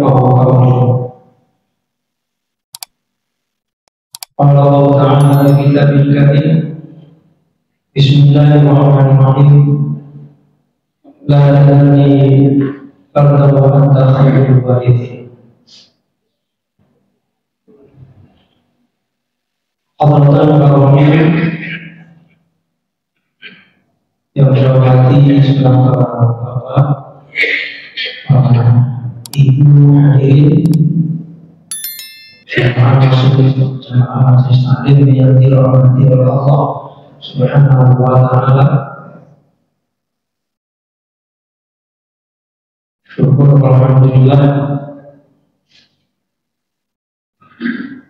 yafqahu qawli. Qala Allah Ta'ala fi kitabil karim, Bismillahirrahmanirrahim, la tadri farda wa anta khairul warithin. Hadratan karomin yang dihormati sebelah bapak, ibu hadirin, jemaah muslim, jemaah majelis taklim yang dirahmati oleh Allah Subhanahu wa Ta'ala. Syukur alhamdulillah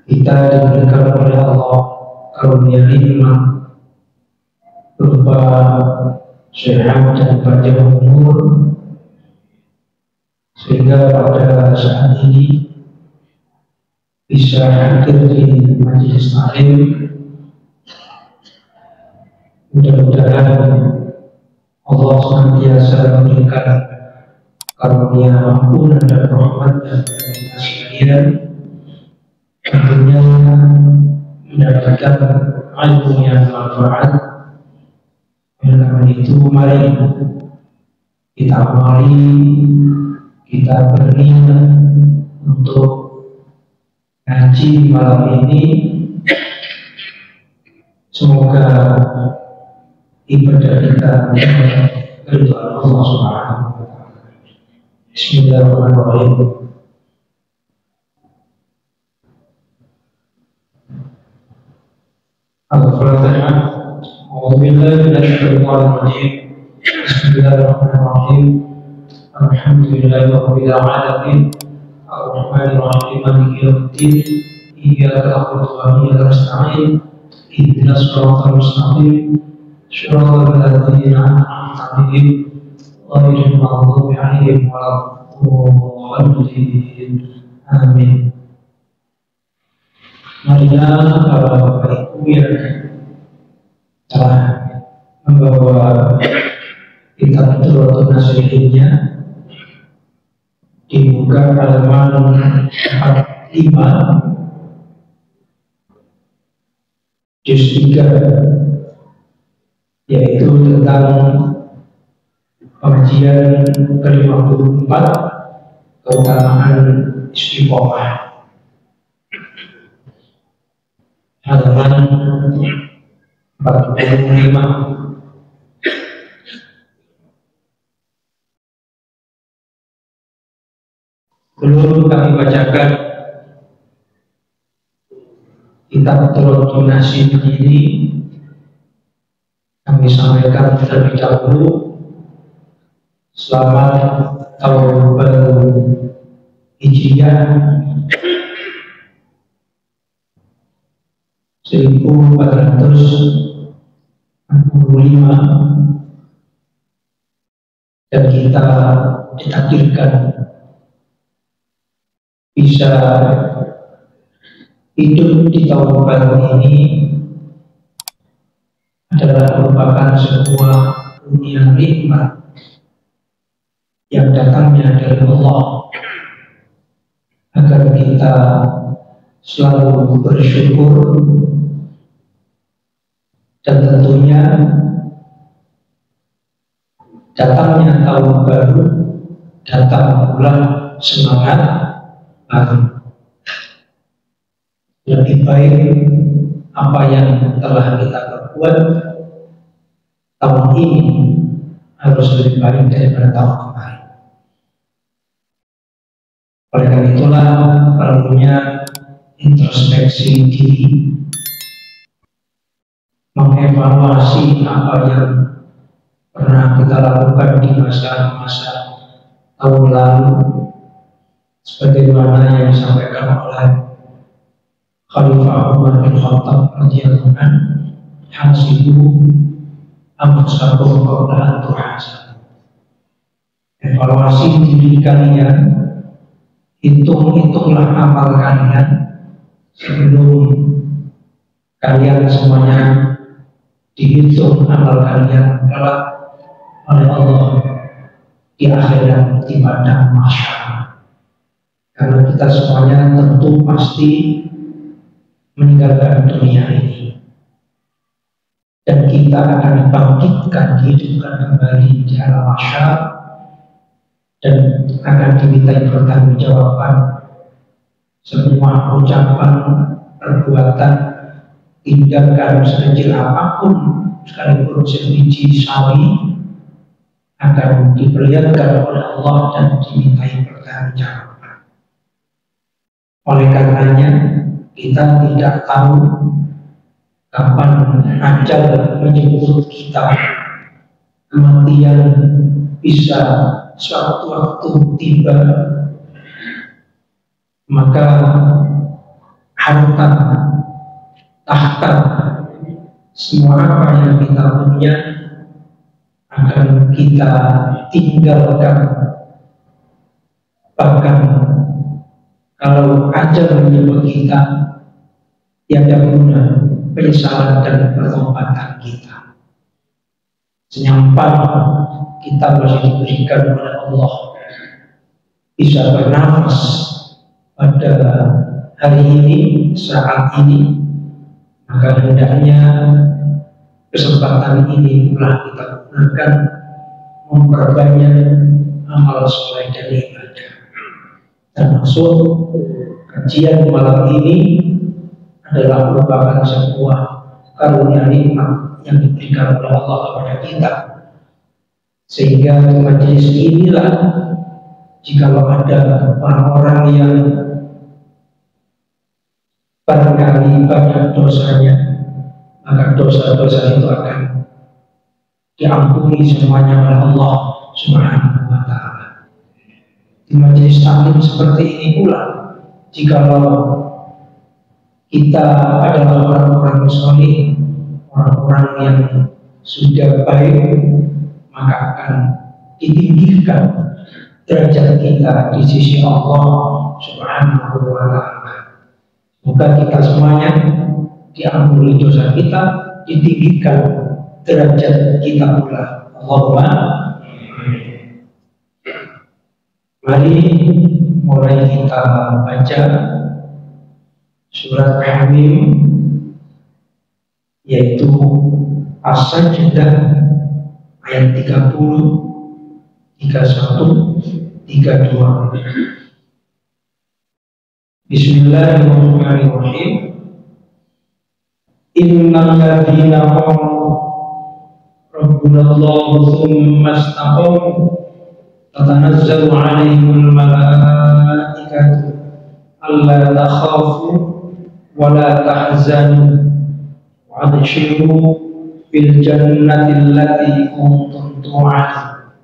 kita diberikan oleh Allah karunia nikmat berupa sehat dan panjang umur, sehingga pada saat ini bisa hadir di majelis taklim. Mudah-mudahan Allah senantiasa memberikan karunia ampunan dan rahmat kepada kita sekalian, tentunya mendapatkan ilmu yang manfaat. Oleh karena itu, mari kita amali, kita berniat untuk ngaji malam ini. Semoga ibadah kita keridhaan Allah Subhanahu wa Ta'ala. Bismillahirrahmanirrahim. Al-Fatihah. A'udzu billahi minasyaitonir rajim. Bismillahirrahmanirrahim. Alhamdulillahi rabbil alamin. Ar-Rahmanir Rahim. Maliki yaumiddin. Iyyaka na'budu wa iyyaka nasta'in. Ihdinas siratal mustaqim. Shiratal ladzina an'amta 'alaihim ghairil maghdubi 'alaihim waladdallin. Amin. Marilah para bapak ibu yang telah membawa kitab Turutun Nasihinnya dibuka halaman 45 juz 3, yaitu tentang pengajian ke-54, keutamaan istiqomah. Halaman 45. Belum kami bacakan kitab Turutun Nasihin ini, kami sampaikan terlebih dahulu selamat tahun baru Hijriah 1445, dan kita ditakdirkan bisa hidup di tahun baru ini adalah merupakan sebuah dunia nikmat yang datangnya dari Allah, agar kita selalu bersyukur. Dan tentunya datangnya tahun baru datang pula semangat baru. Lebih baik apa yang telah kita perbuat tahun ini harus lebih baik daripada tahun kemarin. Oleh karena itulah perlunya introspeksi diri, mengevaluasi apa yang pernah kita lakukan di masa-masa tahun lalu, sebagaimana yang disampaikan oleh Khalifah Umar bin Khattab radhiyallahu anhu, hasibu anfusakum qabla an tuhasab. Evaluasi diri kalian, hitung-hitunglah amal kalian sebelum kalian semuanya dihitung amal kalian kelak oleh Allah di akhirat di padang mahsyar. karena kita semuanya tentu pasti meninggalkan dunia ini, dan kita akan dibangkitkan, dihidupkan kembali di alam mahsyar, dan akan dimintai pertanggungjawaban semua ucapan, perbuatan, tindakan sekecil apapun, sekalipun sebiji sawi, akan diperlihatkan oleh Allah dan dimintai pertanggungjawaban. Oleh karenanya, kita tidak tahu kapan ajal menjemput kita. Kematian bisa suatu waktu tiba, maka harta, tahta, semua apa yang kita punya akan kita tinggalkan. Bahkan kalau ajal menjemput kita, tiada guna penyesalan dan pertobatan kita. Senyampan kita masih diberikan oleh Allah bisa bernafas pada hari ini, saat ini, maka hendaknya kesempatan ini telah kita gunakan memperbanyak amal soleh dan ibadah. Termasuk kajian malam ini adalah merupakan sebuah karunia nikmat yang diberikan oleh Allah kepada kita, sehingga di majelis inilah jikalau ada orang-orang yang barangkali banyak dosanya, maka dosa-dosa itu akan diampuni semuanya oleh Allah Subhanahu wa Ta'ala. Di majelis taklim seperti ini pula, jikalau kita adalah orang-orang soleh, orang-orang yang sudah baik, maka akan ditinggikan derajat kita di sisi Allah Subhanahu wa Ta'ala. Semoga kita semuanya diampuni dosa kita, ditinggikan derajat kita pula. Allahumma amin. Mari mulai kita baca surat Hamim, yaitu As-Sajdah ayat 30, 31, 32. Bismillahirrahmanirrahim. Innal ladzina qalu rabbunallahu tsumma istaqamu tatanazzalu 'alaihimul malaikatu alla takhafu wa la tahzanu wa abshiru bil jannati allati kuntum tu'adun.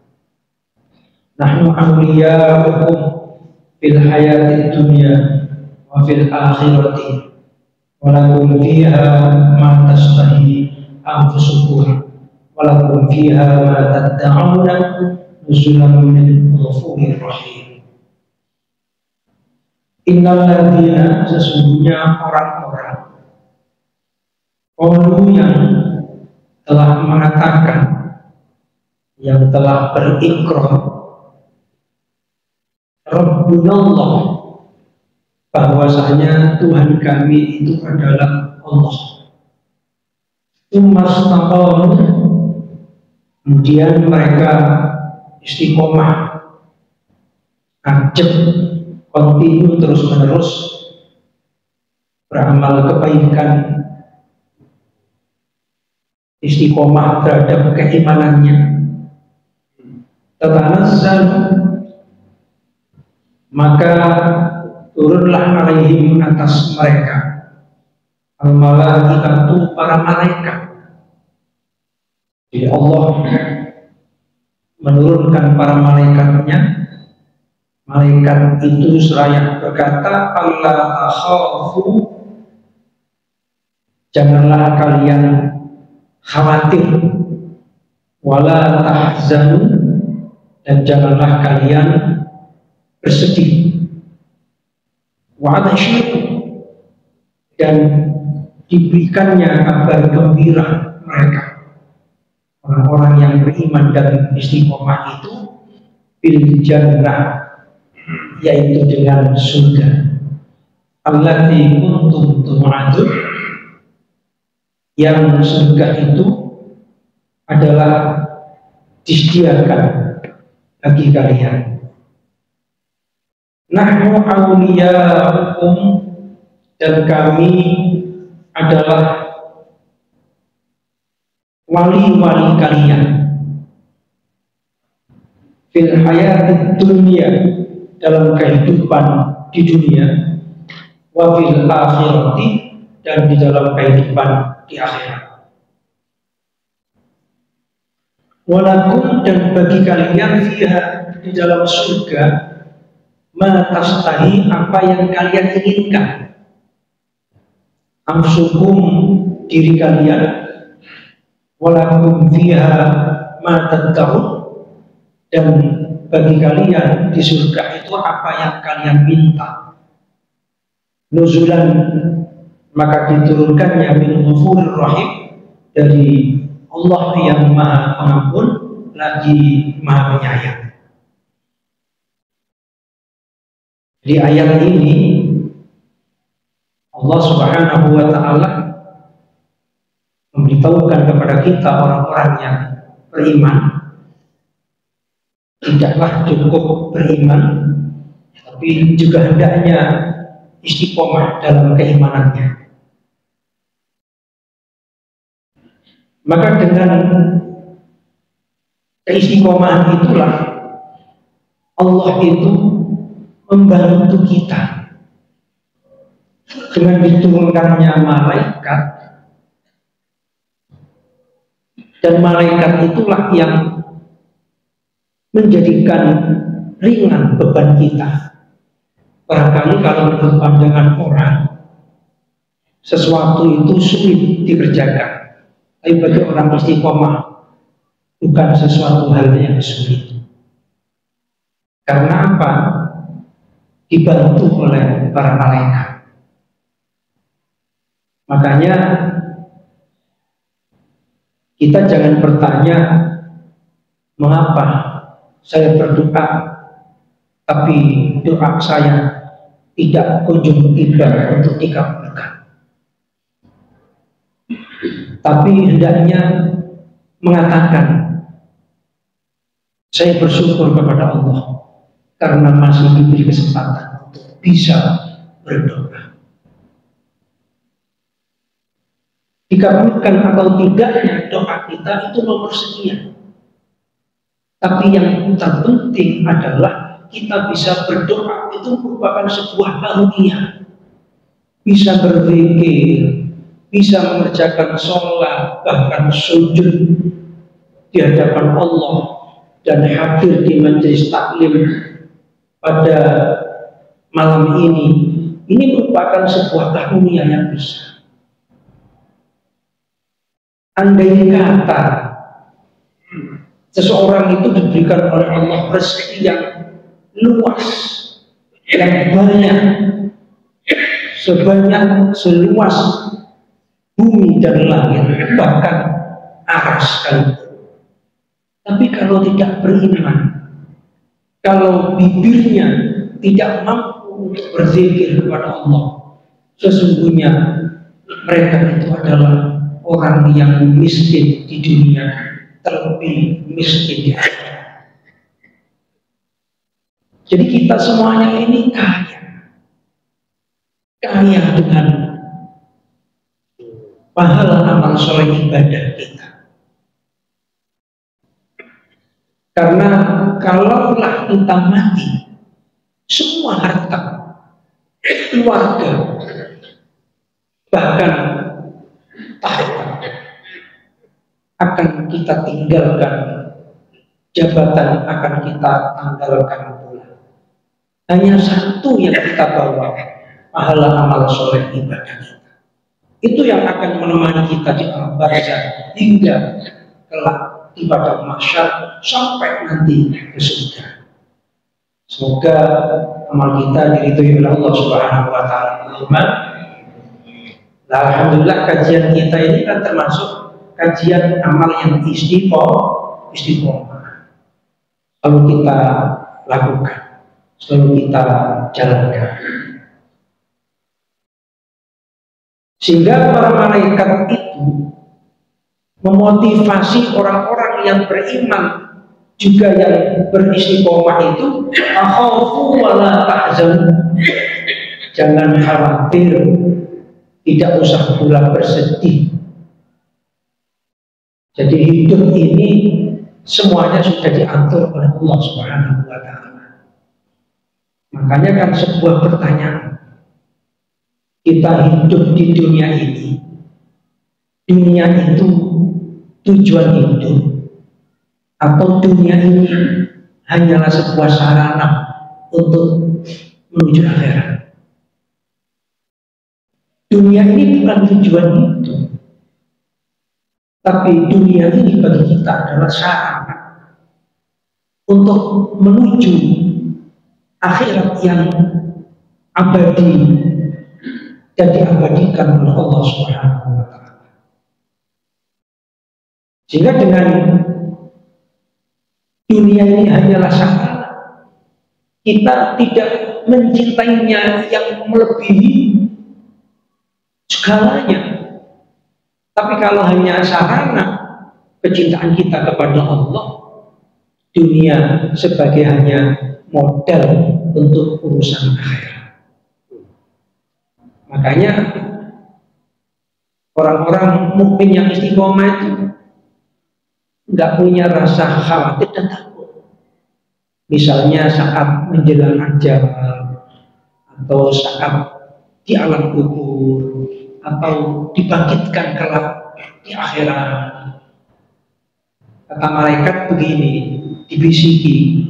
Nahnu awliya'ukum fil hayatid dunya wa fil akhirati wa lakum fiha ma tashtahi anfusukum wa lakum fiha ma tad'una nuzulan min ghafurir rahim. Innal ladzina, sesungguhnya orang-orang qalu yang telah mengatakan, yang telah berikrar Rabbunallah, bahwasanya Tuhan kami itu adalah Allah. Umastaqamu, kemudian mereka istiqomah, ajak, kontinu terus menerus beramal kebaikan, istiqomah terhadap keimanannya. Tatanazzal, maka turunlah alaihim atas mereka al-malaikatu, para malaikat. Jadi Allah menurunkan para malaikatnya. Malaikat itu seraya berkata, Allah takhafu, janganlah kalian khawatir, wala tahzanu, dan janganlah kalian bersedih, wa abshiru, dan diberikannya kabar gembira mereka, orang-orang yang beriman dan istiqomah itu, bil jannah, yaitu dengan surga. Allati kuntum tu'adun, yang surga itu adalah disediakan bagi kalian. Nahnu awliya'ukum, dan kami adalah wali-wali kalian fil hayatid dunia, dalam kehidupan di dunia, wa fil akhirati, dan di dalam kehidupan di akhirat. Walakum, dan bagi kalian fiha, di dalam surga, ma tastahi, apa yang kalian inginkan, anfusukum, diri kalian, walakum fiha ma tad'un, dan bagi kalian di surga itu apa yang kalian minta. Nuzulan, maka diturunkannya min ghafurur rahim, dari Allah yang Maha Pengampun lagi Maha Penyayang. Di ayat ini Allah Subhanahu wa ta'ala memberitahukan kepada kita orang-orang yang beriman, tidaklah cukup beriman, tapi juga hendaknya istiqomah dalam keimanannya. Maka dengan keistiqomahan itulah Allah itu membantu kita dengan diturunkannya malaikat, dan malaikat itulah yang menjadikan ringan beban kita. Barangkali kalau menurut pandangan orang sesuatu itu sulit dikerjakan, tapi bagi orang istiqomah bukan sesuatu hal yang sulit. Karena apa? Dibantu oleh para malaikat. Makanya kita jangan bertanya, mengapa saya berdoa tapi doa saya tidak kunjung tiba untuk dikabulkan. Tapi hendaknya mengatakan, saya bersyukur kepada Allah karena masih diberi kesempatan untuk bisa berdoa. Dikabulkan atau tidaknya doa kita itu nomor sekian. Tapi yang terpenting adalah kita bisa berdoa, itu merupakan sebuah karunia. Bisa berzikir, bisa mengerjakan sholat, bahkan sujud di hadapan Allah, dan hadir di majelis taklim pada malam ini merupakan sebuah karunia yang besar. Andai kata seseorang itu diberikan oleh Allah rezeki yang luas, yang banyak, seluas bumi dan langit, bahkan aras sekalipun. Tapi kalau tidak beriman, kalau bibirnya tidak mampu untuk berzikir kepada Allah, sesungguhnya mereka itu adalah orang yang miskin di dunia, terlebih miskin di akhirat. Jadi kita semuanya ini kaya dengan pahala amal soleh ibadah kita. Karena kalaulah kita mati, semua harta, keluarga, bahkan tahta akan kita tinggalkan, jabatan akan kita tanggalkan pula. Hanya satu yang kita bawa, pahala amal soleh ibadah kita. Itu yang akan menemani kita di alam barzakh hingga kelak di padang mahsyar sampai nanti ke surga. Semoga amal kita diridhoi oleh Allah Subhanahu wa taala. Alhamdulillah, kajian kita ini kan termasuk kajian amal yang istiqomah. Kalau kita lakukan, selalu kita jalankan. Sehingga para malaikat itu memotivasi orang-orang yang beriman juga yang beristiqomah itu, akhafu wala tahzan, jangan khawatir, tidak usah pula bersedih. Jadi hidup ini semuanya sudah diatur oleh Allah Subhanahu wa Ta'ala. Makanya kan sebuah pertanyaan, kita hidup di dunia ini, dunia itu tujuan hidup, atau dunia ini hanyalah sebuah sarana untuk menuju akhirat? Dunia ini bukan tujuan hidup, tapi dunia ini bagi kita adalah sarana untuk menuju akhirat yang abadi dan diabadikan oleh Allah Subhanahu wa Ta'ala. Sehingga dengan dunia ini hanyalah sarana, kita tidak mencintainya yang melebihi segalanya. Tapi kalau hanya sarana kecintaan kita kepada Allah, dunia sebagai hanya modal untuk urusan akhirat. Makanya orang-orang mukmin yang istiqomah itu nggak punya rasa khawatir dan takut. Misalnya saat menjelang ajal, atau saat di alam kubur, atau dibangkitkan kelak di akhirat. Kata malaikat begini, dibisiki,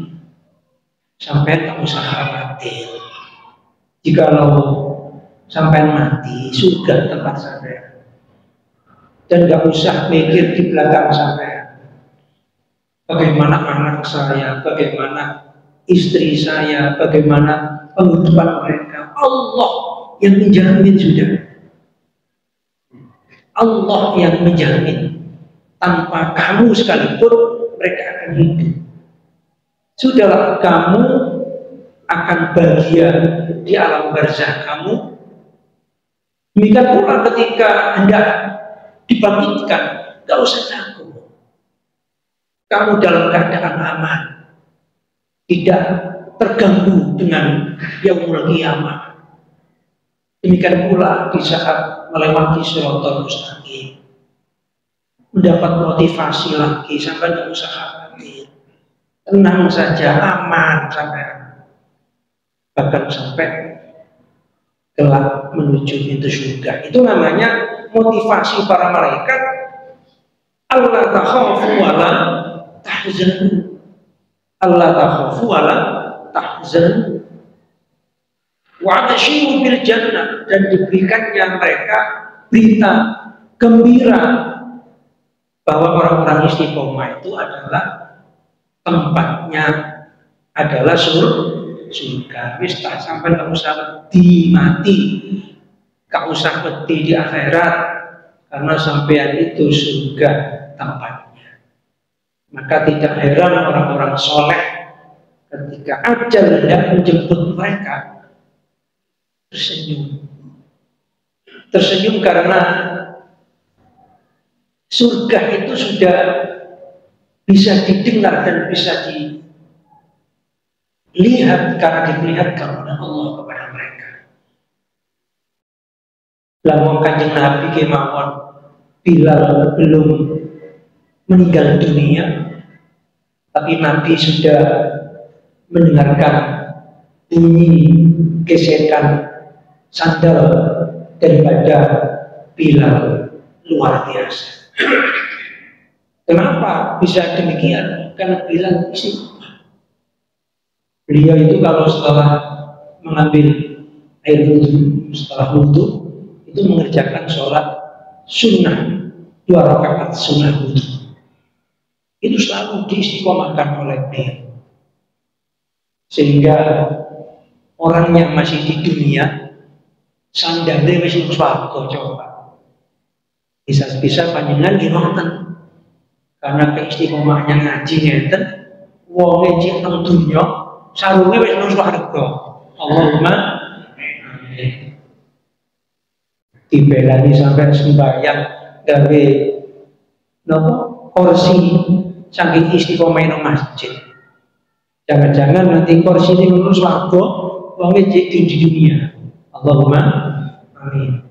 sampai tak usah khawatir. Jikalau sampai mati, surga tempat sampai, dan gak usah mikir di belakang sampai, bagaimana anak saya, bagaimana istri saya, bagaimana penghidupan mereka. Allah yang menjamin sudah. Allah yang menjamin, tanpa kamu sekalipun mereka akan hidup. Sudahlah, kamu akan bahagia di alam barzah kamu. Demikian pula ketika hendak dibangkitkan, gak usah takut. Kamu dalam keadaan aman, tidak terganggu dengan yaumul qiyamah. Demikian pula di saat melewati Shiratal Mustaqim, mendapat motivasi lagi, sampai tidak usah khawatir, tenang saja, aman sampai, bahkan sampai kelak menuju pintu surga. Itu namanya motivasi para malaikat. Allah takhafu wala tahzanu, Allah takhafu wala tahzanu, wa abshiru bil jannah, dan diberikannya mereka berita gembira bahwa orang-orang istiqomah itu adalah tempatnya adalah surga. Wis tak sampai tak usah wedi mati, tak usah wedi di akhirat, karena sampean itu surga tempatnya. Maka tidak heran orang-orang soleh ketika ajal hendak menjemput mereka tersenyum karena surga itu sudah bisa didengar dan bisa dilihat karena diperlihatkan oleh Allah kepada mereka. Lamun Kanjeng Nabi kemawon Bilal belum meninggal dunia, tapi Nabi sudah mendengarkan bunyi gesekan sandal daripada Bilal, luar biasa. Kenapa bisa demikian? Karena Bilal istiqomah. Beliau itu kalau setelah mengambil air wudhu, setelah wudhu itu mengerjakan sholat sunnah 2 rakaat sunnah wudhu. Itu selalu diistiqomahkan oleh beliau. Sehingga orang yang masih di dunia sandalnya masih swarga, coba bisa-bisa panjenengan nonton karena keistiqomahnya ngaji ngeten wonge cek nang dunya sarunge wis nang swarga. Allahumma dibelani sampai sembahyang gawe napa kursi saking istiqomah nang masjid. Jangan-jangan nanti kursi ini nang swarga wong di dunia. Allahumma amin.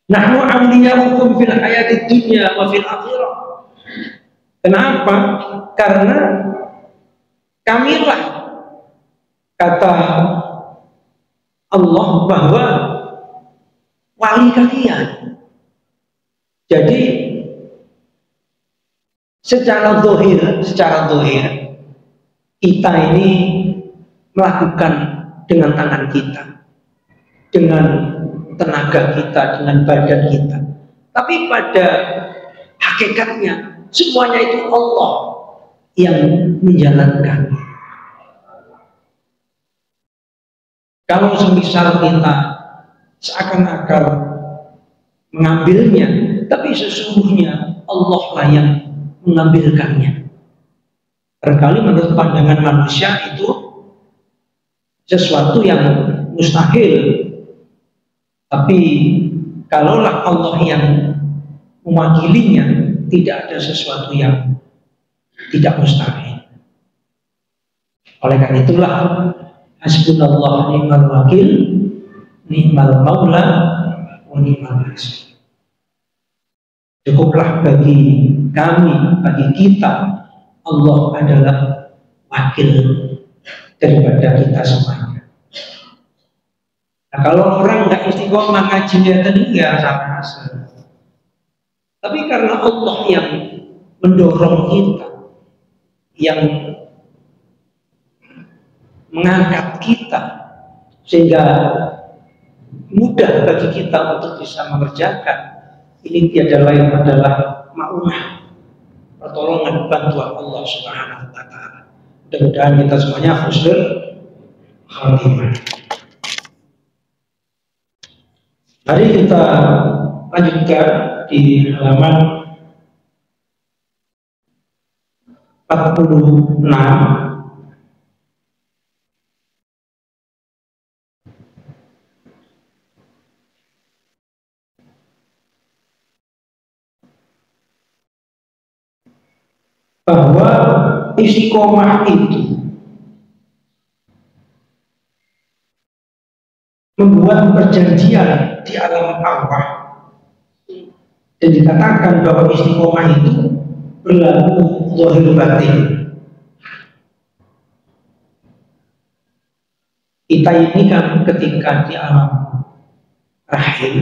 Nahnu awliya'ukum fil hayatid dunya wa fil akhirah. Kenapa? Karena kamilah kata Allah bahwa wali kalian. Jadi secara zahir kita ini melakukan dengan tangan kita, dengan tenaga kita, dengan badan kita. Tapi pada hakikatnya semuanya itu Allah yang menjalankan. Kalau semisal kita seakan-akan mengambilnya, tapi sesungguhnya Allah lah yang mengambilkannya. Barangkali menurut pandangan manusia itu sesuatu yang mustahil. Tapi kalaulah Allah yang mewakilinya, tidak ada sesuatu yang tidak mustahil. Oleh karena itulah hasbunallah ni'mal wakil, ni'mal maula, wa ni'mal nasir. Cukuplah bagi kami, bagi kita, Allah adalah wakil daripada kita semuanya. Nah, kalau orang nggak istiqomah ngajinya tadi ya sama saja. Tapi karena Allah yang mendorong kita, yang mengangkat kita, sehingga mudah bagi kita untuk bisa mengerjakan. Ini tiada lain adalah ma'unah, pertolongan, bantuan Allah Subhanahu wa Ta'ala. Mudah-mudahan kita semuanya husnul khatimah. Mari kita lanjutkan di halaman 46. Bahwa istiqomah itu membuat perjanjian di alam arwah, dan dikatakan bahwa istiqomah itu berlaku zahir batin. Kita ini kan ketika di alam rahim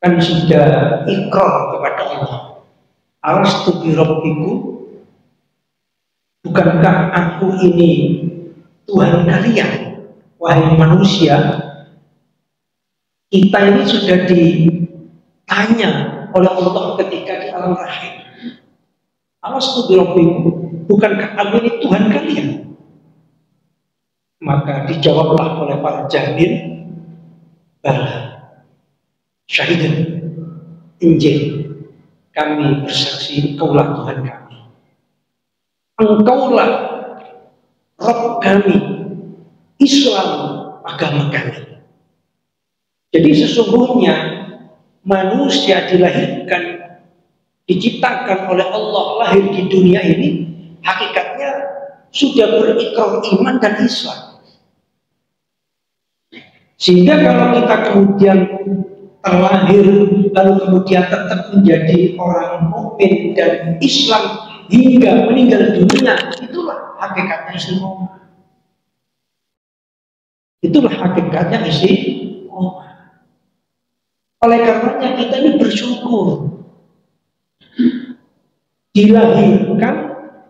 kan sudah ikrar kepada Allah. Alastu bi rabbiku, bukankah aku ini Tuhan kalian, wahai manusia? Kita ini sudah ditanya oleh Allah ketika di alam rahim. Alastu bi rabbiku, bukankah aku ini Tuhan kalian? Maka dijawablah oleh para jamin, bala, syahidan, injil. Kami bersaksi, engkaulah Tuhan kami, engkaulah Rabb kami, Islam agama kami. Jadi sesungguhnya manusia dilahirkan, diciptakan oleh Allah, lahir di dunia ini, hakikatnya sudah berikrar iman dan Islam. Sehingga kalau kita kemudian terlahir lalu kemudian tetap menjadi orang mukmin dan Islam hingga meninggal dunia, itulah hakikatnya istiqomah. Itulah hakikatnya istiqomah. Oleh karenanya kita ini bersyukur dilahirkan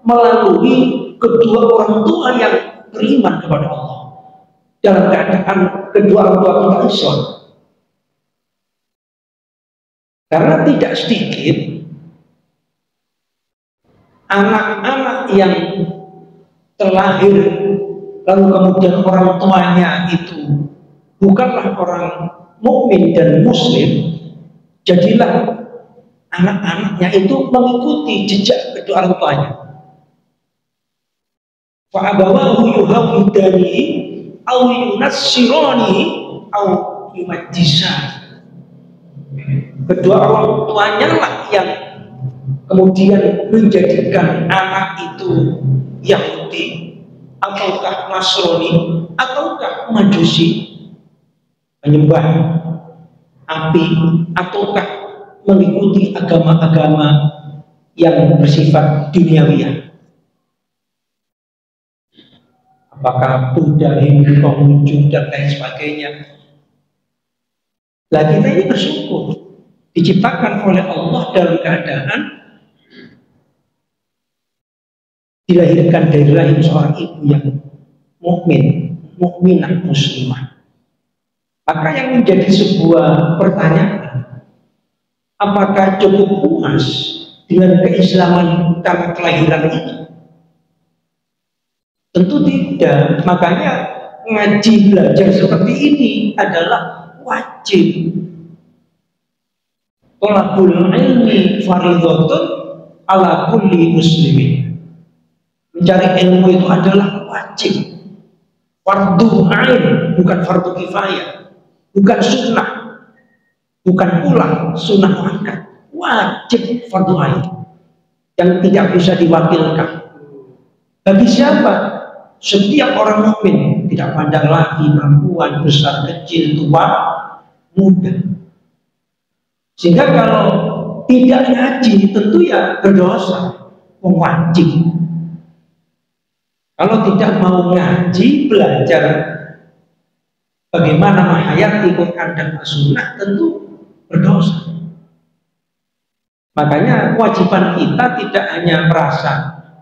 melalui kedua orang tua yang beriman kepada Allah, dalam keadaan kedua orang tua kita Islam. Karena tidak sedikit anak-anak yang terlahir lalu kemudian orang tuanya itu bukanlah orang mukmin dan muslim, jadilah anak-anaknya itu mengikuti jejak kedua orang tuanya. Fa abawahu yuhawidani au yunassirani au yumajjisani. Kedua orang tuanya lah yang kemudian menjadikan anak itu Yahudi ataukah Nasrani ataukah Majusi, penyembah api, ataukah mengikuti agama-agama yang bersifat duniawi. Apakah Buddha, Hindu, Konghucu dan lain sebagainya. Nah, kita ini bersyukur diciptakan oleh Allah dalam keadaan dilahirkan dari rahim seorang ibu yang mukminah muslimah. Maka yang menjadi sebuah pertanyaan, apakah cukup puas dengan keislaman karena kelahiran itu? Tentu tidak. Makanya ngaji belajar seperti ini adalah wajib. Thalabul ilmi fardhatun ala kulli muslimin. Mencari ilmu itu adalah wajib. Fardu ain, bukan fardu kifayah, bukan sunnah, bukan pula sunnah muakkad. Wajib fardu ain yang tidak bisa diwakilkan. Bagi siapa? Setiap orang mukmin, tidak pandang laki, perempuan, besar, kecil, tua, muda. Sehingga kalau tidak ngaji tentu ya berdosa, wajib. Kalau tidak mau ngaji, belajar bagaimana menghayati Quran dan Sunnah, tentu berdosa. Makanya kewajiban kita tidak hanya merasa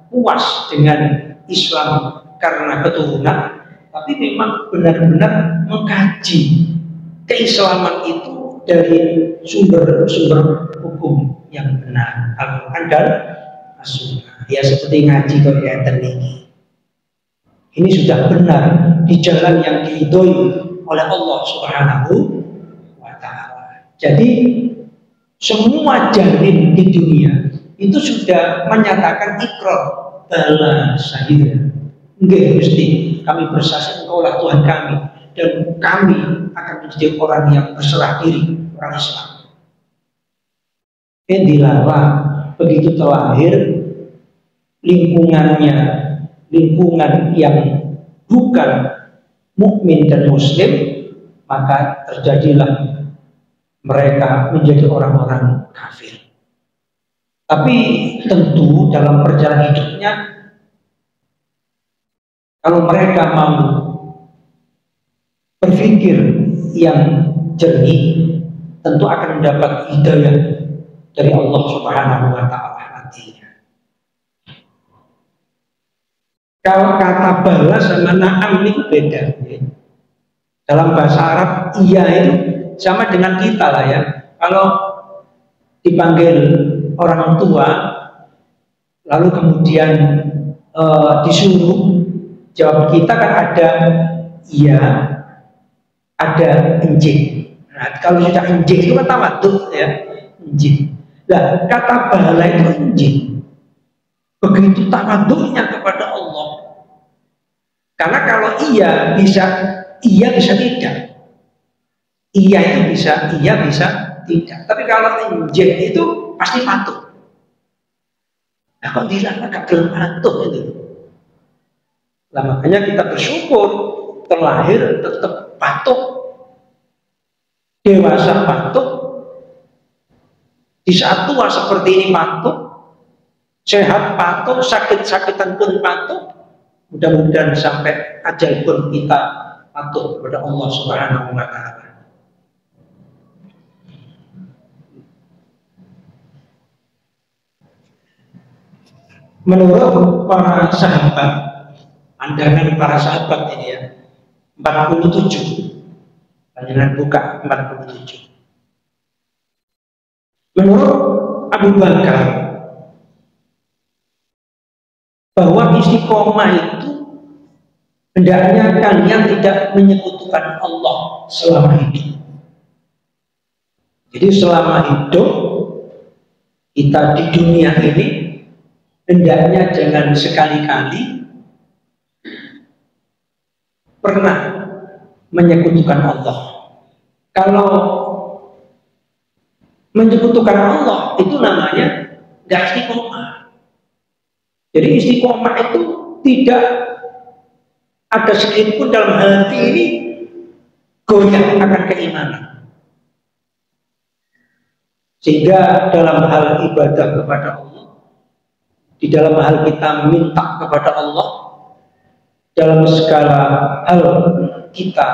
puas dengan Islam karena keturunan, tapi memang benar-benar mengkaji keislaman itu dari sumber-sumber hukum yang benar, Al-Quran dan As-Sunnah. Ya seperti ngaji kegiatan ini. Ini sudah benar di jalan yang diridhoi oleh Allah Subhanahu wa Ta'ala. Jadi semua janin di dunia itu sudah menyatakan ikrar bala syahid. Nggih Gusti, kami bersaksi Engkaulah Tuhan kami dan kami akan menjadi orang yang berserah diri, orang Islam. Dilarang begitu terlahir lingkungan yang bukan mukmin dan muslim, maka terjadilah mereka menjadi orang-orang kafir. Tapi tentu dalam perjalanan hidupnya, kalau mereka mau berpikir yang jernih, tentu akan mendapat hidayah dari Allah Subhanahu wa Ta'ala nantinya. Kalau kata balas sama na'am itu beda. Dalam bahasa Arab, iya itu sama dengan kita lah ya. Kalau dipanggil orang tua, lalu kemudian disuruh jawab, kita kan ada iya, ada enjing. Nah, kalau sudah enjing itu kan tawadhu ya, enjing. Nah, kata bala itu enjing. Begitu tawadhunya kepada Allah. Karena kalau iya bisa tidak. Iya itu bisa, iya bisa tidak. Tapi kalau enjing itu pasti patuh. Nah, kok bilang agak gelem patuh itu. Nah, makanya kita bersyukur terlahir tetap patuh, dewasa patuh, di saat tua seperti ini patuh, sehat patuh, sakit-sakitan pun patuh. Mudah-mudahan sampai ajal pun kita patuh kepada Allah Subhanahu wa Ta'ala. Menurut para sahabat, pandangan para sahabat ini ya, 47. Panjangan buka 47. Menurut Abu Bakar, bahwa istiqomah itu hendaknya kalian tidak menyekutukan Allah selama hidup. Jadi selama hidup kita di dunia ini, hendaknya jangan sekali-kali pernah menyekutukan Allah. Kalau menyekutukan Allah itu namanya nggak istiqomah. Jadi istiqomah itu tidak ada sedikit pun dalam hati ini goyah akan keimanan. Sehingga dalam hal ibadah kepada Allah, di dalam hal kita minta kepada Allah, dalam segala hal kita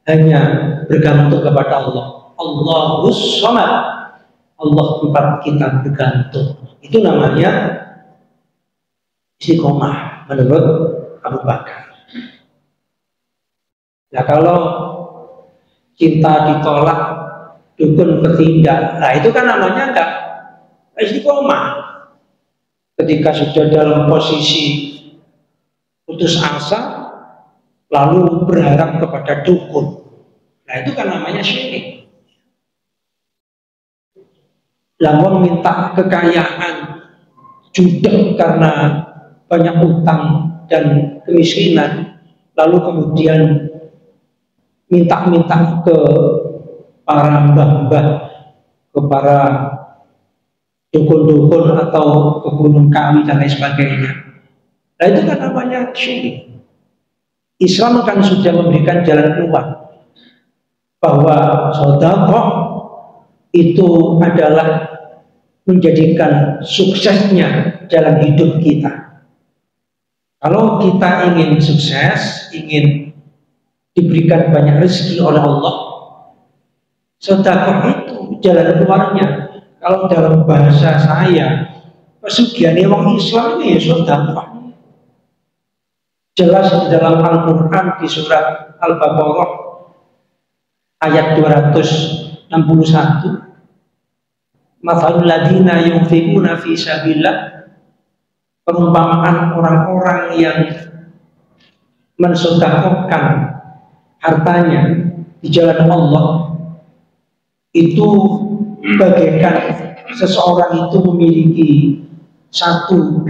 hanya bergantung kepada Allah. Allahus Samad, Allah tempat kita bergantung. Itu namanya istiqomah menurut Abu Bakar. Nah, kalau cinta ditolak, dukun bertindak, nah itu kan namanya enggak istiqomah. Ketika sudah dalam posisi putus asa, lalu berharap kepada dukun, nah itu kan namanya syirik. Lalu minta kekayaan, judek karena banyak utang dan kemiskinan, lalu kemudian minta-minta ke para mbah-mbah, ke para dukun-dukun atau ke gunung kawi dan lain sebagainya. Nah itu kan namanya syirik. Islam kan sudah memberikan jalan keluar bahwa sedekah itu adalah menjadikan suksesnya jalan hidup kita. Kalau kita ingin sukses, ingin diberikan banyak rezeki oleh Allah, sedekah itu jalan keluarnya. Kalau dalam bahasa saya, pesugihan orang Islam itu ya sedekah. Jelas di dalam Al-Quran di surat Al-Baqarah ayat 261, mathalul ladzina yunfiquna fi sabilillah, perumpamaan orang-orang yang mensedekahkan hartanya di jalan Allah itu bagaikan seseorang itu memiliki satu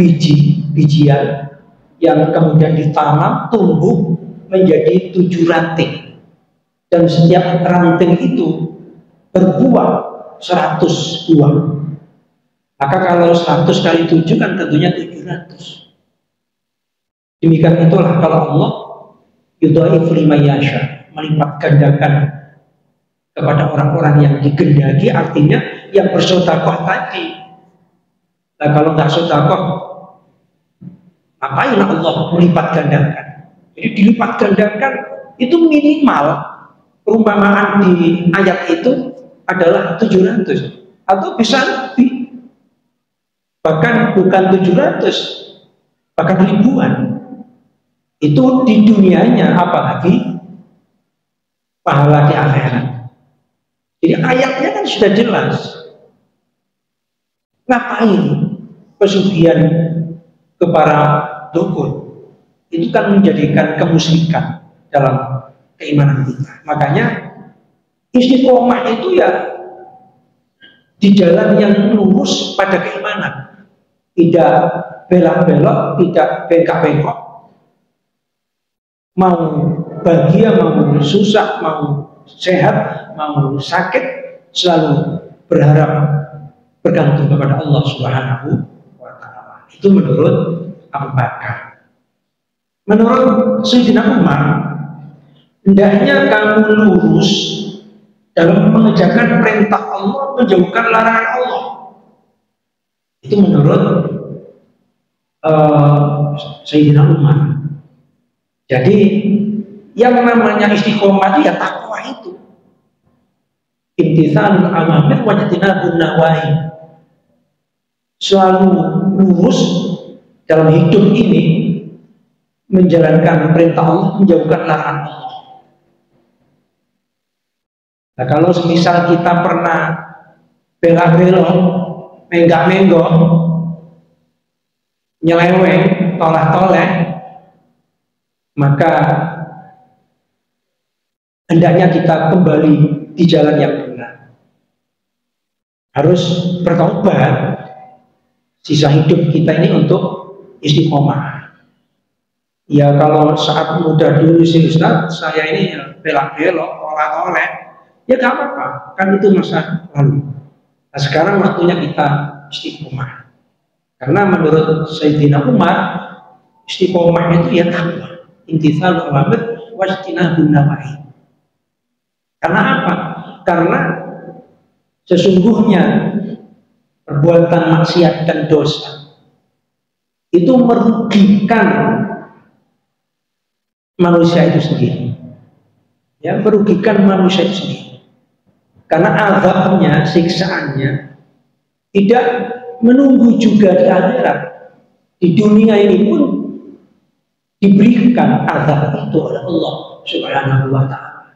bijian yang kemudian ditanam, tumbuh menjadi 7 ranting, dan setiap ranting itu berbuah 100 buah. Maka kalau 100 kali 7 kan tentunya 700. Demikian itulah kalau Allah yudha'if liman yasha, melipat gandakan kepada orang-orang yang digendaki, artinya yang bersedekah tadi. Nah kalau nggak sedekah, ngapain Allah melipat gandakan? Jadi dilipat gandakan itu minimal, perumpamaan di ayat itu adalah 700 atau bisa lebih, bahkan bukan 700, bahkan ribuan. Itu di dunianya, apalagi pahala di akhirat. Jadi ayatnya kan sudah jelas. Ngapain pesugihan ke para dukun? Itu kan menjadikan kemusyrikan dalam keimanan kita. Makanya istiqomah itu ya di jalan yang lurus pada keimanan, tidak belok-belok, tidak bengkak-bengkok, mau bahagia, mau susah, mau sehat, mau sakit, selalu berharap bergantung kepada Allah Subhanahu wa Ta'ala. Itu menurut Abu Bakar. Menurut Sayyidina Umar, hendaknya kamu lurus dalam mengerjakan perintah Allah, menjauhkan larangan Allah. Itu menurut Sayyidina Umar. Jadi yang namanya istiqomah itu ya takwa itu. Imtitsalul awamir wa ijtinabun nawahi. Selalu lurus dalam hidup ini, menjalankan perintah Allah, menjauhkan larangan Allah. Nah, kalau semisal kita pernah bela-belo, menggak-menggok, nyeleweng, tolak-toleh, maka hendaknya kita kembali di jalan yang benar. Harus bertobat sisa hidup kita ini untuk istiqomah. Ya kalau saat muda dulu sih Ustaz, saya ini ya belak-belok, oleh-oleh, ya gak apa-apa, kan itu masa lalu. Nah sekarang waktunya kita istiqomah. Karena menurut Sayyidina Umar, istiqomah itu ya takwa, imtitsalul awamir wajtinabun nawahi. Karena apa? Karena sesungguhnya perbuatan maksiat dan dosa itu merugikan manusia itu sendiri, ya merugikan manusia itu sendiri. Karena azabnya, siksaannya tidak menunggu juga di akhirat. Di dunia ini pun diberikan azab itu oleh Allah Subhanahu wa Ta'ala.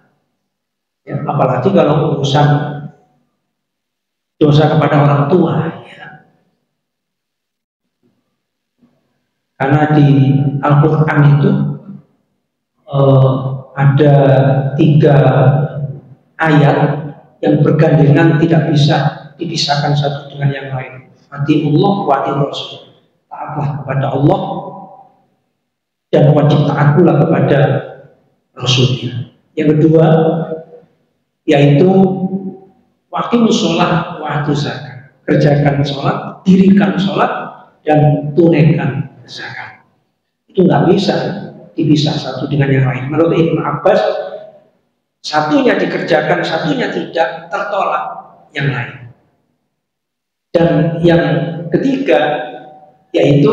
Ya, apalagi kalau urusan dosa kepada orang tua, ya. Karena di Al-Quran itu ada 3 ayat yang bergandengan, tidak bisa dipisahkan satu dengan yang lain. Atiullah wa atiur Rasul. Taatlah kepada Allah dan wajib taat pula kepada Rasulnya. Yang kedua yaitu waqimus sholat wa atuz zakat. Kerjakan sholat, dirikan sholat, dan tunaikan zakat. Itu nggak bisa dipisah satu dengan yang lain. Menurut Ibnu Abbas, satunya dikerjakan, satunya tidak, tertolak yang lain. Dan yang ketiga yaitu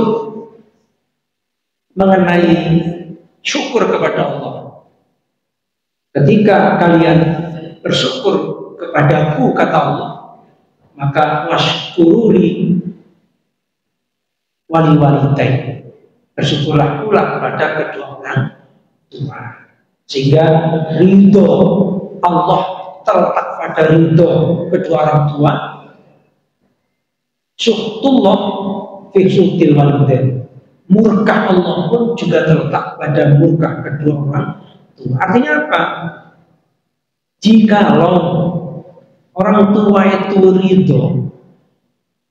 mengenai syukur kepada Allah. Ketika kalian bersyukur kepadaku, kata Allah, maka washkuruli wali walidain. Bersyukurlah pula kepada kedua orang tua. Sehingga ridho Allah terletak pada ridho kedua orang tua. Suhtullah fi suhtil walidain. Murka Allah pun juga terletak pada murka kedua orang tua. Artinya apa? Jikalau orang tua itu ridho,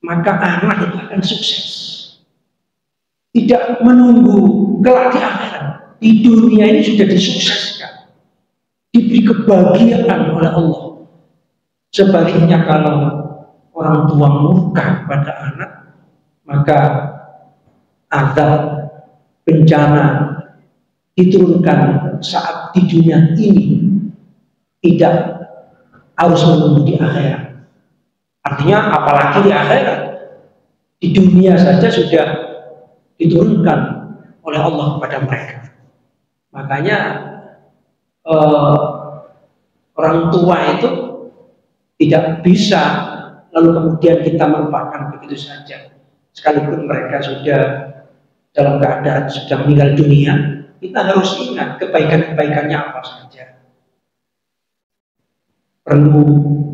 maka anak itu akan sukses. Tidak menunggu kelak di akhirat. Di dunia ini sudah disukseskan, diberi kebahagiaan oleh Allah. Sebaliknya kalau orang tua murka pada anak, maka azab, bencana diturunkan saat di dunia ini, tidak harus menunggu di akhirat. Artinya apalagi di akhirat, di dunia saja sudah diturunkan oleh Allah kepada mereka. Makanya orang tua itu tidak bisa lalu kemudian kita melupakan begitu saja. Sekalipun mereka sudah dalam keadaan sudah meninggal dunia, kita harus ingat kebaikan-kebaikannya apa saja. Perlu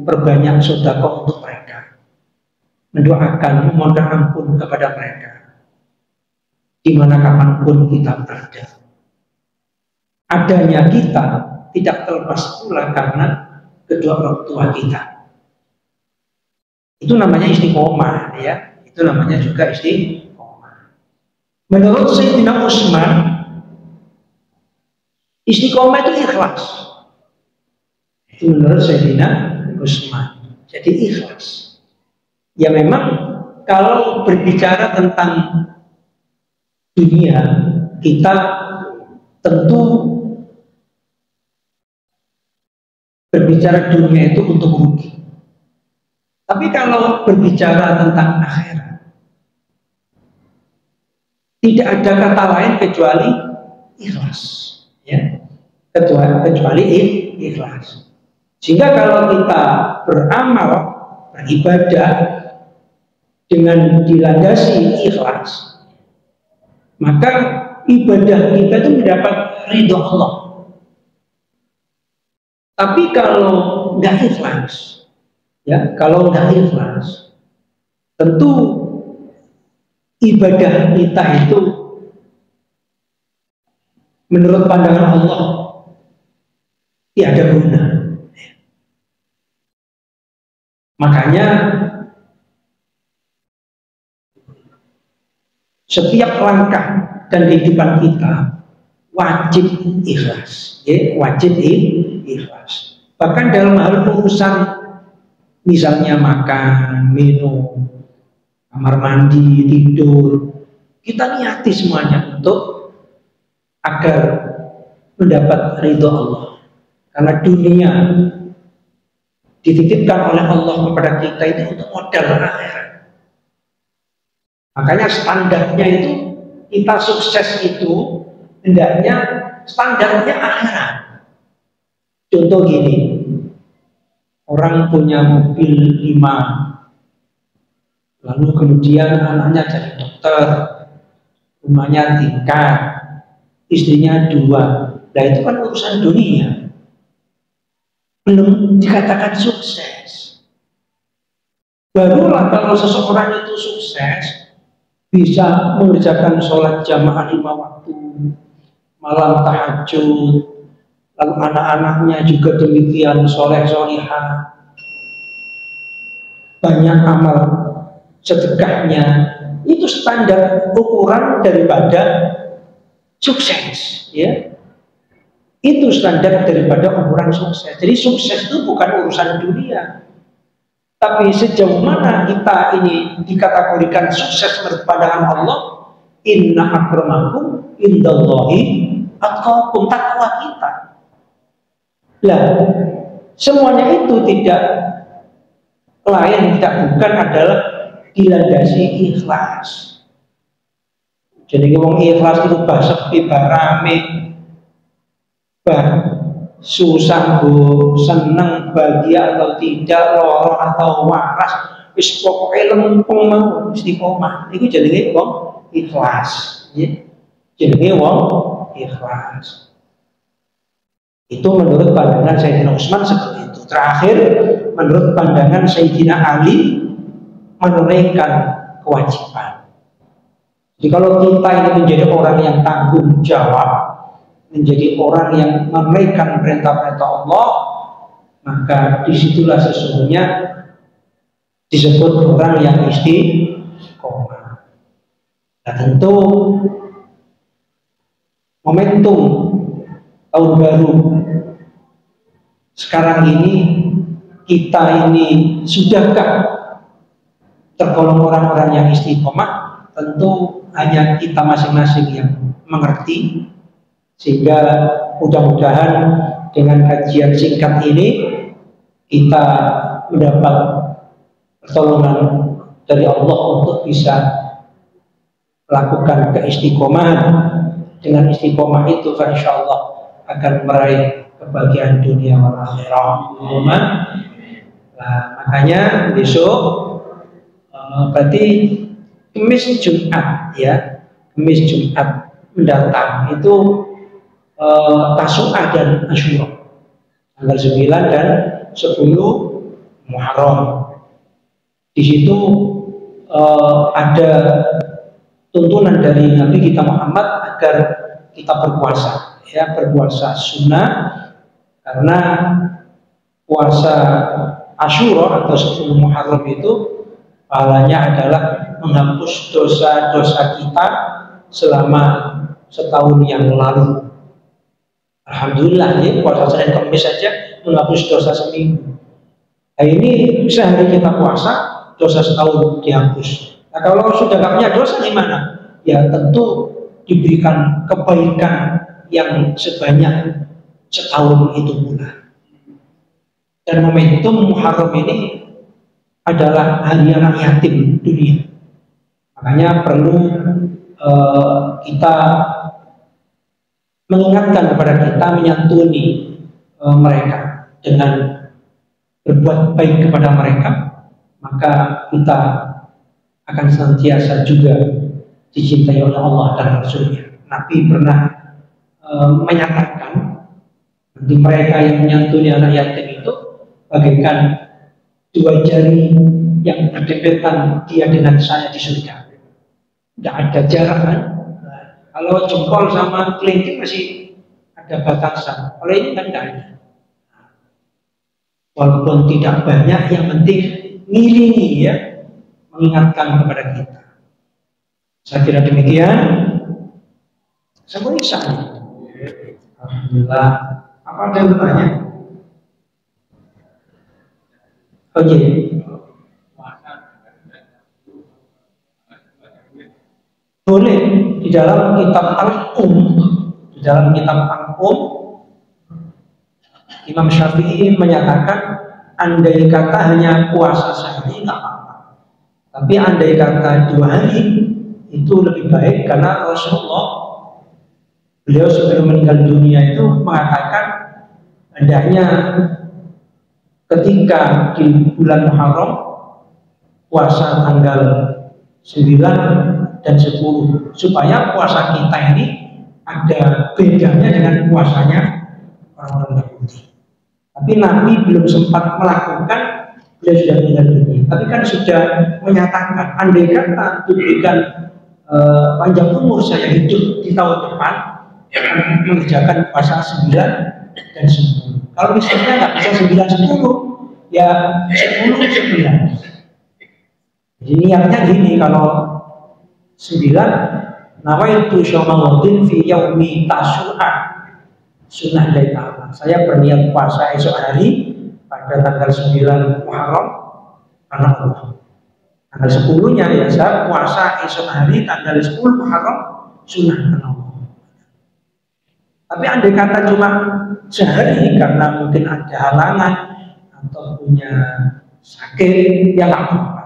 perbanyak sedekah untuk mereka, mendoakan, memohon ampun kepada mereka di mana kapanpun kita berada. Adanya kita tidak terlepas pula karena kedua orang tua kita. Itu namanya istiqomah, ya. Itu namanya juga istiqomah. Menurut Sayyidina Utsman, istiqomah itu ikhlas. Itu menurut Sayyidina Utsman. Jadi ikhlas. Ya memang kalau berbicara tentang dunia, kita tentu berbicara dunia itu untuk rugi. Tapi kalau berbicara tentang akhirat, tidak ada kata lain kecuali ikhlas, ya. Kecuali ikhlas. Sehingga kalau kita beramal, beribadah dengan dilandasi ikhlas, maka ibadah kita itu mendapat ridho Allah. Tapi kalau nggak ikhlas, ya, kalau nggak ikhlas, tentu ibadah kita itu menurut pandangan Allah tiada guna. Makanya setiap langkah dan kehidupan kita wajib ikhlas, ya, wajib ikhlas. Bahkan dalam hal urusan misalnya makan, minum, kamar mandi, tidur, kita niati semuanya untuk agar mendapat ridho Allah. Karena dunia dititipkan oleh Allah kepada kita itu untuk modal akhirat. Makanya standarnya itu, kita sukses itu hendaknya standarnya akhirat. Contoh gini, orang punya mobil 5, lalu kemudian anaknya jadi dokter, rumahnya tingkat, istrinya 2. Nah itu kan urusan dunia, belum dikatakan sukses. Barulah kalau seseorang itu sukses, bisa mengerjakan sholat jamaah 5 waktu, malam tahajud, lalu anak-anaknya juga demikian soleh solihah, banyak amal sedekahnya. Itu standar ukuran daripada sukses, ya. Itu standar daripada ukuran sukses. Jadi sukses itu bukan urusan dunia, tapi sejauh mana kita ini dikategorikan sukses menurut pandangan Allah. Inna akramakum indallahi atqakum, takwa kita. Lah, semuanya itu tidak lain, tidak bukan adalah dilandasi ikhlas. Jadi ngomong ikhlas itu bah sepi, bah rame, bah susah, bu seneng, bahagia atau tidak, loro atau waras, wis pokoknya lempeng mau istiqomah. Itu jenenge wong ikhlas, ya. Jenenge wong ikhlas. Itu menurut pandangan Sayyidina Utsman seperti itu. Terakhir, menurut pandangan Sayyidina Ali, menunaikan kewajiban. Jadi kalau kita ini menjadi orang yang tanggung jawab, menjadi orang yang menunaikan perintah-perintah Allah, maka disitulah sesungguhnya disebut orang yang istiqomah. Nah tentu momentum tahun baru sekarang ini, kita ini sudahkah tergolong orang-orang yang istiqomah? Tentu hanya kita masing-masing yang mengerti. Sehingga mudah-mudahan dengan kajian singkat ini kita mendapat pertolongan dari Allah untuk bisa melakukan keistiqomahan. Dengan istiqomah itu insya Allah akan meraih kebahagiaan dunia dan akhirat. Nah, makanya besok berarti Kamis Jumat, ya, Kamis Jumat mendatang itu Tasu'ah dan Asyura, tanggal 9 dan 10 Muharram. Di situ ada tuntunan dari Nabi kita Muhammad agar kita berpuasa, ya, berpuasa sunnah, karena puasa Asyura atau 10 Muharram itu pahalanya adalah menghapus dosa-dosa kita selama setahun yang lalu. Alhamdulillah, ya, puasa Senin Kamis saja menghapus dosa seminggu. Nah ini sehari kita puasa, dosa setahun dihapus. Nah kalau sudah nggak punya dosa gimana? Ya tentu diberikan kebaikan yang sebanyak setahun itu pula. Dan momentum Muharram ini adalah hari anak yatim dunia. Makanya perlu kita mengingatkan kepada kita, menyantuni mereka dengan berbuat baik kepada mereka, maka kita akan senantiasa juga dicintai oleh Allah dan Rasulnya. Nabi pernah menyatakan nanti mereka yang menyantuni anak yatim itu bagaikan 2 jari yang berdempetan dia dengan saya di surga. Tidak ada jarak kan? Kalau jempol sama kelingking masih ada batasan. Kalau ini kan tidak ada. Walaupun tidak banyak, yang penting ngiringi, ya, mengingatkan kepada kita. Saya kira demikian. Semua insya Allah. Alhamdulillah. Apa ada yang bertanya? Oke. Boleh di dalam kitab Al-Um, di dalam kitab Al-Um, Imam Syafi'i menyatakan andai kata hanya puasa sehari tak apa-apa, tapi andai kata 2 hari itu lebih baik, karena Rasulullah beliau sebelum meninggal dunia itu mengatakan hendaknya ketika di bulan Muharram puasa tanggal 9 dan 10, supaya puasa kita ini ada bedanya dengan puasanya orang-orang Yahudi. Tapi Nabi belum sempat melakukan, beliau sudah meninggal dunia. Tapi kan sudah menyatakan, andai kata diberikan panjang umur saya hidup di tahun depan, akan mengerjakan puasa 9 dan 10. Kalau misalnya nggak bisa 9-10, ya 10-9. Jadi niatnya gini, kalau 9, nawaitu syawmawadin fi yaumi tasu'ah sunnah dari ta'ala. Saya berniat puasa esok hari pada tanggal 9 Muharram karena Allah. Tanggal 10-nya ya saya puasa esok hari tanggal 10 Muharram sunnah karena Allah. Tapi andai kata cuma sehari karena mungkin ada halangan atau punya sakit, ya nggak apa-apa.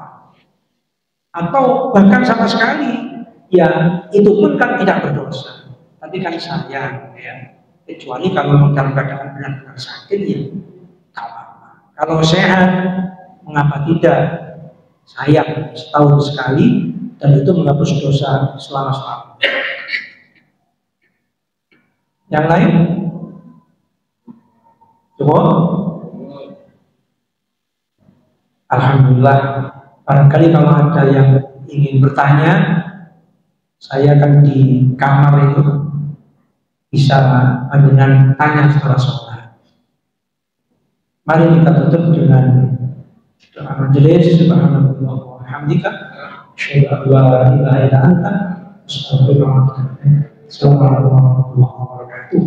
Atau bahkan sama sekali, ya itu pun kan tidak berdosa. Tapi kan sayang, ya. Kecuali kalau dalam keadaan benar-benar sakit, ya tak apa-apa. Kalau sehat, mengapa tidak? Sayang, setahun sekali, dan itu menghapus dosa selama setahun. Yang lain? Coba. Alhamdulillah. Barangkali kalau ada yang ingin bertanya, saya akan di kamar itu bisa dengan tanya setelah sholat. Mari kita tutup dengan doa majelis. Subhanallah wa hamdika, asyhadu an la ilaha illa anta, astaghfiruka wa atubu ilaik. Assalamualaikum warahmatullahi wabarakatuh.